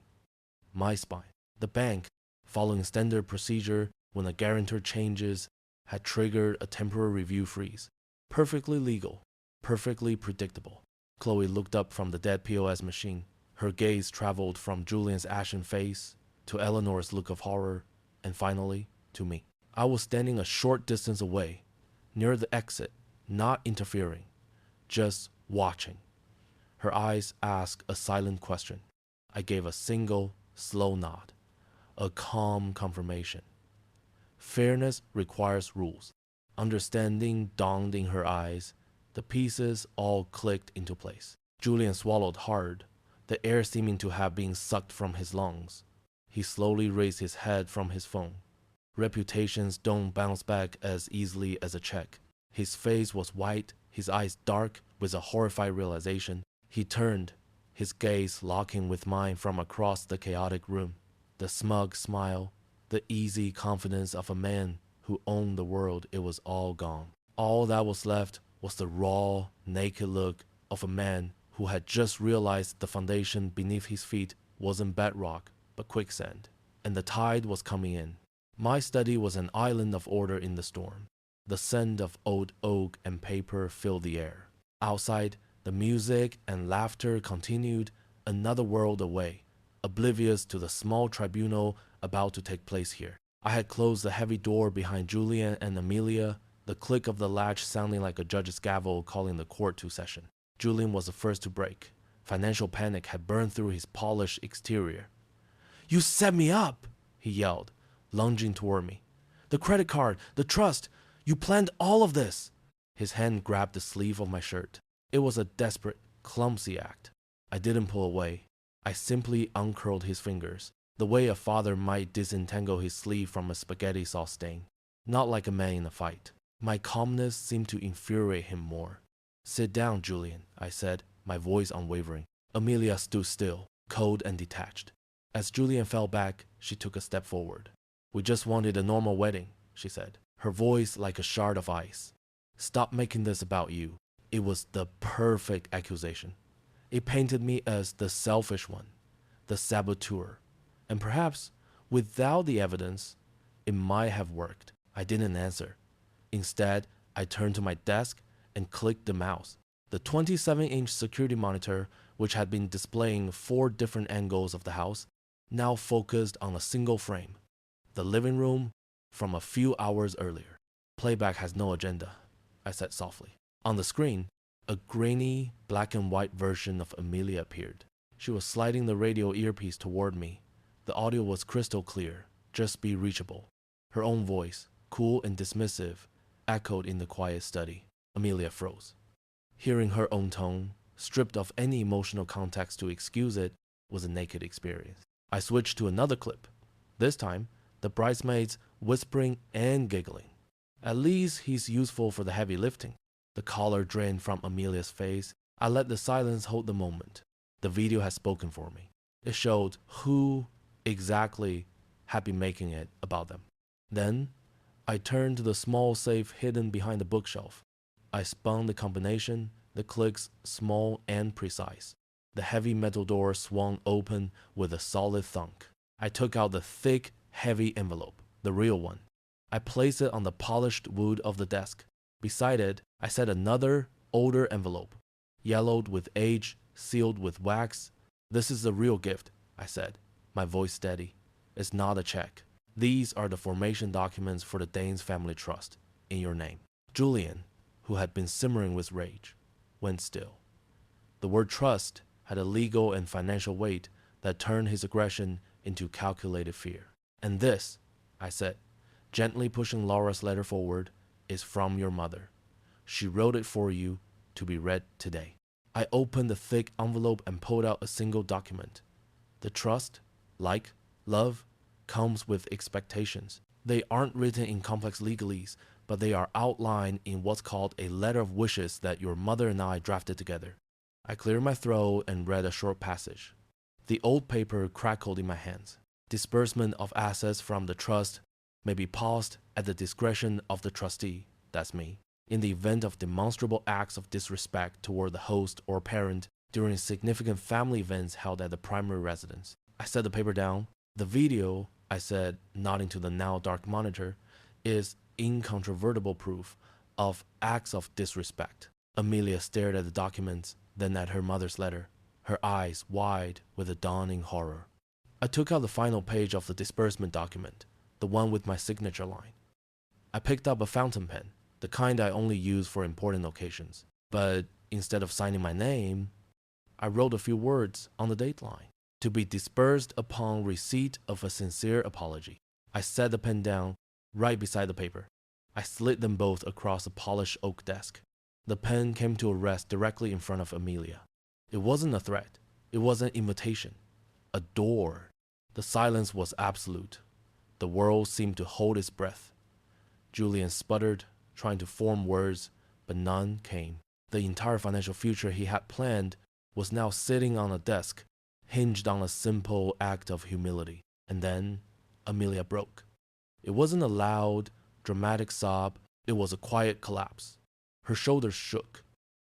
Speaker 1: My spine. The bank, following standard procedure when a guarantor changes, had triggered a temporary review freeze. Perfectly legal, perfectly predictable. Chloe looked up from the dead POS machine. Her gaze traveled from Julian's ashen face to Eleanor's look of horror, and finally to me. I was standing a short distance away, near the exit, not interfering, just watching. Her eyes asked a silent question. I gave a single, slow nod, a calm confirmation. Fairness requires rules. Understanding dawned in her eyes. The pieces all clicked into place. Julian swallowed hard, the air seeming to have been sucked from his lungs. He slowly raised his head from his phone. Reputations don't bounce back as easily as a check. His face was white, his eyes dark with a horrified realization. He turned, his gaze locking with mine from across the chaotic room. The smug smile, the easy confidence of a man who owned the world. It was all gone. All that was left was the raw, naked look of a man who had just realized the foundation beneath his feet wasn't bedrock, but quicksand, and the tide was coming in. My study was an island of order in the storm. The scent of old oak and paper filled the air. Outside, the music and laughter continued another world away, oblivious to the small tribunal about to take place here. I had closed the heavy door behind Julian and Amelia, the click of the latch sounding like a judge's gavel calling the court to session. Julian was the first to break. Financial panic had burned through his polished exterior. "You set me up!" he yelled, lunging toward me. "The credit card, the trust, you planned all of this!" His hand grabbed the sleeve of my shirt. It was a desperate, clumsy act. I didn't pull away. I simply uncurled his fingers, the way a father might disentangle his sleeve from a spaghetti sauce stain. Not like a man in a fight. My calmness seemed to infuriate him more. "Sit down, Julian," I said, my voice unwavering. Amelia stood still, cold and detached. As Julian fell back, she took a step forward. "We just wanted a normal wedding," she said, her voice like a shard of ice. "Stop making this about you." It was the perfect accusation. It painted me as the selfish one, the saboteur. And perhaps, without the evidence, it might have worked. I didn't answer. Instead, I turned to my desk and clicked the mouse. The 27-inch security monitor, which had been displaying 4 different angles of the house, now focused on a single frame, the living room from a few hours earlier. Playback has no agenda, I said softly. On the screen, a grainy, black and white version of Amelia appeared. She was sliding the radio earpiece toward me. The audio was crystal clear, just be reachable. Her own voice, cool and dismissive, echoed in the quiet study. Amelia froze. Hearing her own tone, stripped of any emotional context to excuse it, was a naked experience. I switched to another clip. This time, the bridesmaids whispering and giggling. At least he's useful for the heavy lifting. The color drained from Amelia's face. I let the silence hold the moment. The video had spoken for me. It showed who exactly had been making it about them. Then, I turned to the small safe hidden behind the bookshelf. I spun the combination, the clicks small and precise. The heavy metal door swung open with a solid thunk. I took out the thick, heavy envelope, the real one. I placed it on the polished wood of the desk. Beside it, I set another, older envelope, yellowed with age, sealed with wax. This is the real gift, I said, my voice steady. It's not a check. These are the formation documents for the Danes Family Trust, in your name. Julian, who had been simmering with rage, went still. The word trust had a legal and financial weight that turned his aggression into calculated fear. And this, I said, gently pushing Laura's letter forward, is from your mother. She wrote it for you to be read today. I opened the thick envelope and pulled out a single document. The trust, like love, comes with expectations. They aren't written in complex legalese, but they are outlined in what's called a letter of wishes that your mother and I drafted together. I cleared my throat and read a short passage. The old paper crackled in my hands. Disbursement of assets from the trust may be paused at the discretion of the trustee, that's me, in the event of demonstrable acts of disrespect toward the host or parent during significant family events held at the primary residence. I set the paper down. The video, I said, nodding to the now dark monitor, is incontrovertible proof of acts of disrespect. Amelia stared at the documents, then at her mother's letter, her eyes wide with a dawning horror. I took out the final page of the disbursement document, the one with my signature line. I picked up a fountain pen, the kind I only use for important occasions. But instead of signing my name, I wrote a few words on the date line. To be disbursed upon receipt of a sincere apology. I set the pen down right beside the paper. I slid them both across the polished oak desk. The pen came to a rest directly in front of Amelia. It wasn't a threat. It was an invitation. A door. The silence was absolute. The world seemed to hold its breath. Julian sputtered, trying to form words, but none came. The entire financial future he had planned was now sitting on a desk, hinged on a simple act of humility. And then Amelia broke. It wasn't a loud, dramatic sob. It was a quiet collapse. Her shoulders shook.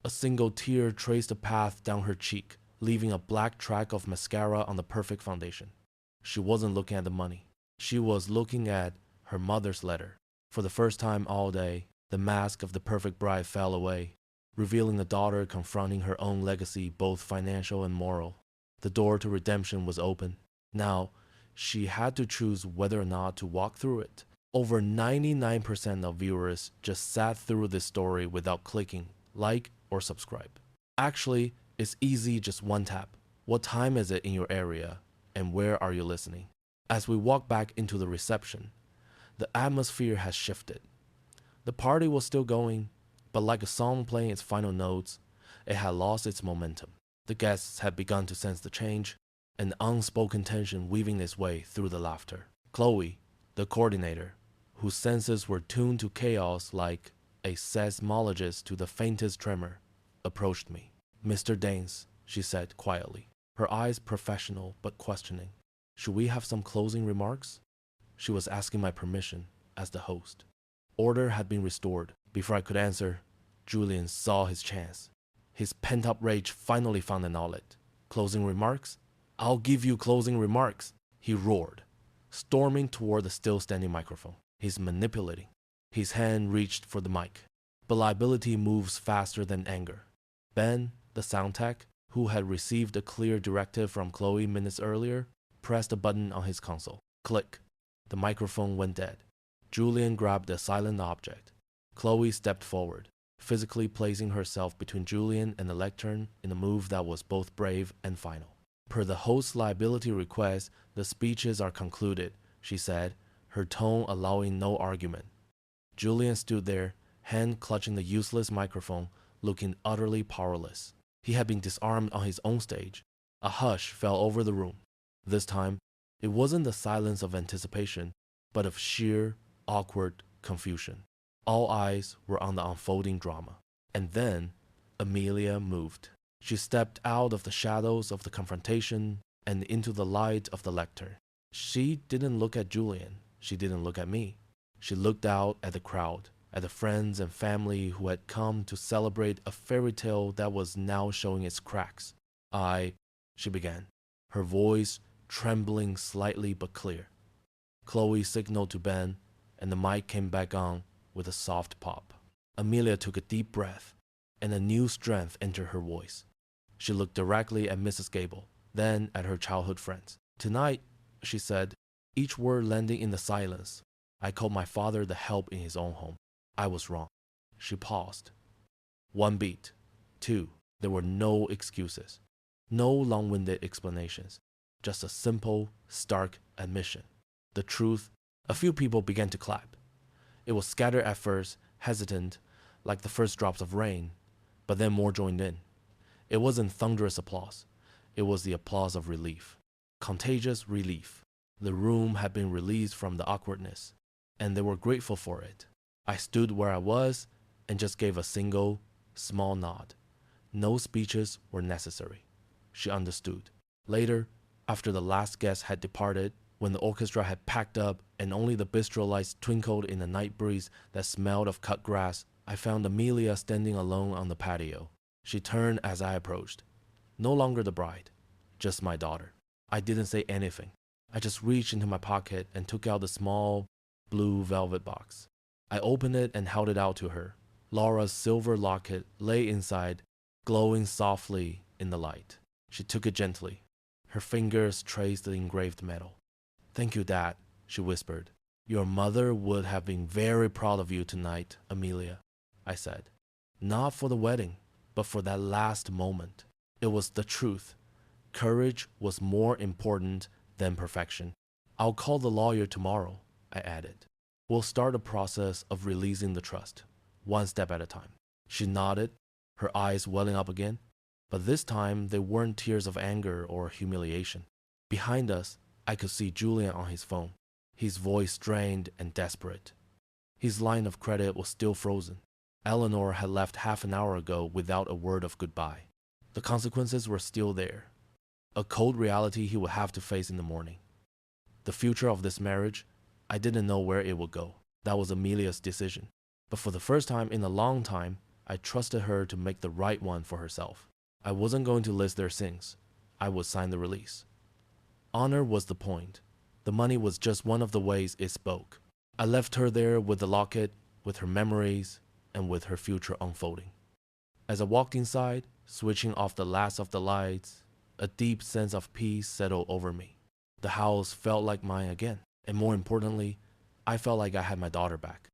Speaker 1: A single tear traced a path down her cheek, leaving a black track of mascara on the perfect foundation. She wasn't looking at the money. She was looking at her mother's letter. For the first time all day, the mask of the perfect bride fell away, revealing a daughter confronting her own legacy, both financial and moral. The door to redemption was open. Now, she had to choose whether or not to walk through it. Over 99% of viewers just sat through this story without clicking like or subscribe. Actually, it's easy, just one tap. What time is it in your area, and where are you listening? As we walk back into the reception, the atmosphere has shifted. The party was still going, but like a song playing its final notes, it had lost its momentum. The guests had begun to sense the change, an unspoken tension weaving its way through the laughter. Chloe, the coordinator, whose senses were tuned to chaos like a seismologist to the faintest tremor, approached me. "Mr. Danes," she said quietly, her eyes professional but questioning. "Should we have some closing remarks?" She was asking my permission as the host. Order had been restored. Before I could answer, Julian saw his chance. His pent-up rage finally found an outlet. "Closing remarks? I'll give you closing remarks," he roared, storming toward the still-standing microphone. "He's manipulating. His hand reached for the mic. But liability moves faster than anger. Ben, the sound tech, who had received a clear directive from Chloe minutes earlier, pressed a button on his console. Click. The microphone went dead. Julian grabbed a silent object. Chloe stepped forward, physically placing herself between Julian and the lectern in a move that was both brave and final. Per the host's liability request, the speeches are concluded, she said, her tone allowing no argument. Julian stood there, hand clutching the useless microphone, looking utterly powerless. He had been disarmed on his own stage. A hush fell over the room. This time, it wasn't the silence of anticipation, but of sheer, awkward confusion. All eyes were on the unfolding drama. And then, Amelia moved. She stepped out of the shadows of the confrontation and into the light of the lectern. She didn't look at Julian. She didn't look at me. She looked out at the crowd, at the friends and family who had come to celebrate a fairy tale that was now showing its cracks. She began, her voice trembling slightly but clear. Chloe signaled to Ben, and the mic came back on with a soft pop. Amelia took a deep breath, and a new strength entered her voice. She looked directly at Mrs. Gable, then at her childhood friends. Tonight, she said, each word landing in the silence, I called my father the help in his own home. I was wrong. She paused. 1 beat. 2. There were no excuses. No long-winded explanations. Just a simple, stark admission. The truth. A few people began to clap. It was scattered at first, hesitant, like the first drops of rain, but then more joined in. It wasn't thunderous applause. It was the applause of relief. Contagious relief. The room had been released from the awkwardness, and they were grateful for it. I stood where I was and just gave a single, small nod. No speeches were necessary. She understood. Later, after the last guest had departed, when the orchestra had packed up and only the bistro lights twinkled in the night breeze that smelled of cut grass, I found Amelia standing alone on the patio. She turned as I approached. No longer the bride, just my daughter. I didn't say anything. I just reached into my pocket and took out the small, blue velvet box. I opened it and held it out to her. Laura's silver locket lay inside, glowing softly in the light. She took it gently. Her fingers traced the engraved metal. Thank you, Dad, she whispered. Your mother would have been very proud of you tonight, Amelia, I said. Not for the wedding, but for that last moment. It was the truth. Courage was more important than perfection. I'll call the lawyer tomorrow, I added. We'll start a process of releasing the trust, one step at a time. She nodded, her eyes welling up again, but this time they weren't tears of anger or humiliation. Behind us, I could see Julian on his phone, his voice strained and desperate. His line of credit was still frozen. Eleanor had left half an hour ago without a word of goodbye. The consequences were still there. A cold reality he would have to face in the morning. The future of this marriage, I didn't know where it would go. That was Amelia's decision. But for the first time in a long time, I trusted her to make the right one for herself. I wasn't going to list their sins. I would sign the release. Honor was the point. The money was just one of the ways it spoke. I left her there with the locket, with her memories, and with her future unfolding. As I walked inside, switching off the last of the lights, a deep sense of peace settled over me. The house felt like mine again, and more importantly, I felt like I had my daughter back.